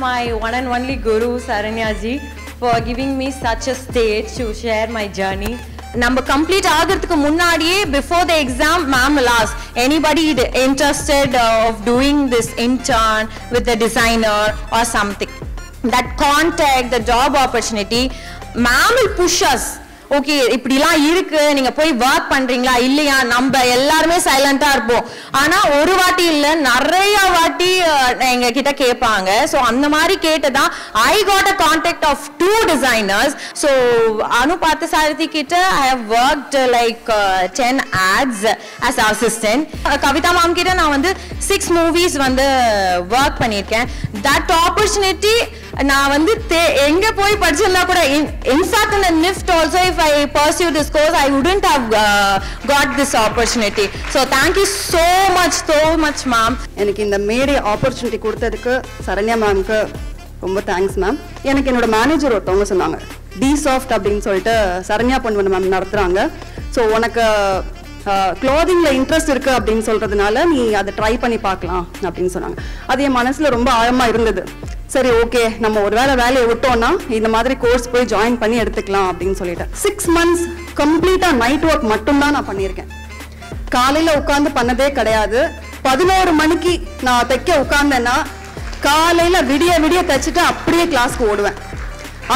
my one and only guru Saranya ji for giving me such a stage to share my journey. Number complete ஆகிறதுக்கு முன்னாடியே before the exam ma'am will ask anybody interested of doing this intern with the designer or something. That contact, the job opportunity, ma'am will push us. Okay இப்படிலாம் இருக்கு, நீங்க போய் work பண்றீங்களா இல்லையா, நம்ம எல்லாருமே சைலண்டா இருப்போம். ஆனா ஒரு வாட்டி இல்ல நிறைய வாட்டி எங்க கிட்ட கேட்பாங்க. ஸோ அந்த மாதிரி கேட்டதான் I got a contact of 2 designers. So Anu Parthasarathy கிட்ட I have worked like 10 ads as assistant. Kavitha ma'am கிட்ட நான் வந்து 6 movies வந்து ஒர்க் பண்ணியிருக்கேன். தட் ஆப்பர்ச்சுனிட்டி நான் வந்து எங்க போய் படிச்சிருந்தா கூட in fact in NIFT also if I pursue this course I wouldn't have got this opportunity. So thank you so much ma'am. எனக்கு இந்த மேடை ஆப்பர்ச்சுனிட்டி கொடுத்ததுக்கு சரண்யா மேம்க்கு ரொம்ப தேங்க்ஸ் மேம். எனக்கு என்னோட மேனேஜர் ஒருத்தவங்க சொன்னாங்க டிசாஃப்ட் அப்படின்னு சொல்லிட்டு சரண்யா பொன்வன் மேம் நடத்துறாங்க. ஸோ உனக்கு க்ளோதிங்கில் இன்ட்ரெஸ்ட் இருக்குது அப்படின்னு சொல்கிறதுனால நீ அதை ட்ரை பண்ணி பார்க்கலாம் அப்படின்னு சொன்னாங்க. அது என் மனசில் ரொம்ப ஆழமாக இருந்தது. சரி ஓகே நம்ம ஒரு வேலையை விட்டோம்னா இந்த மாதிரி கோர்ஸ் போய் ஜாயின் பண்ணி எடுத்துக்கலாம் அப்படின்னு சொல்லிட்டேன். 6 months கம்ப்ளீட்டாக நைட் ஒர்க் மட்டும்தான் நான் பண்ணியிருக்கேன். காலையில் உட்காந்து பண்ணதே கிடையாது. 11 மணிக்கு நான் தைக்க உட்காந்தேன்னா காலையில் விடிய தைச்சிட்டு அப்படியே கிளாஸ்க்கு ஓடுவேன்.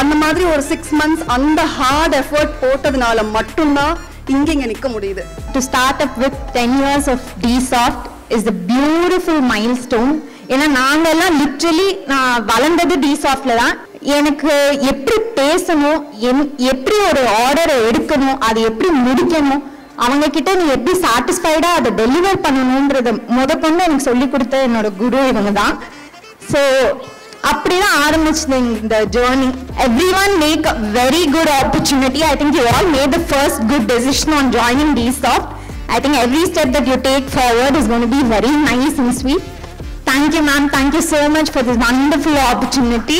அந்த மாதிரி ஒரு 6 months அந்த ஹார்ட் எஃபர்ட் போட்டதுனால மட்டும்தான் இங்கே நிற்க முடியுது. To start up with 10 years of DSoft is a beautiful milestone. ஏன்னா நாங்கெல்லாம் லிட்ரலி நான் வளர்ந்தது டிசாஃப்ட்ல தான். எனக்கு எப்படி பேசணும், எப்படி ஒரு ஆர்டரை எடுக்கணும், அதை எப்படி முடிக்கணும், அவங்க கிட்ட நீ எப்படி சாட்டிஸ்ஃபைடா அதை டெலிவர் பண்ணணும்ன்றத முதற்கொண்டு எனக்கு சொல்லி கொடுத்த என்னோட குரு இவங்க தான். ஸோ அப்படிதான் ஆரம்பிச்சது இந்த journey. Everyone make a very good opportunity. I think you all made the first good decision on joining DSoft. I think every step that you take forward is going to be very nice and sweet. Thank you ma'am, thank you so much for this wonderful opportunity.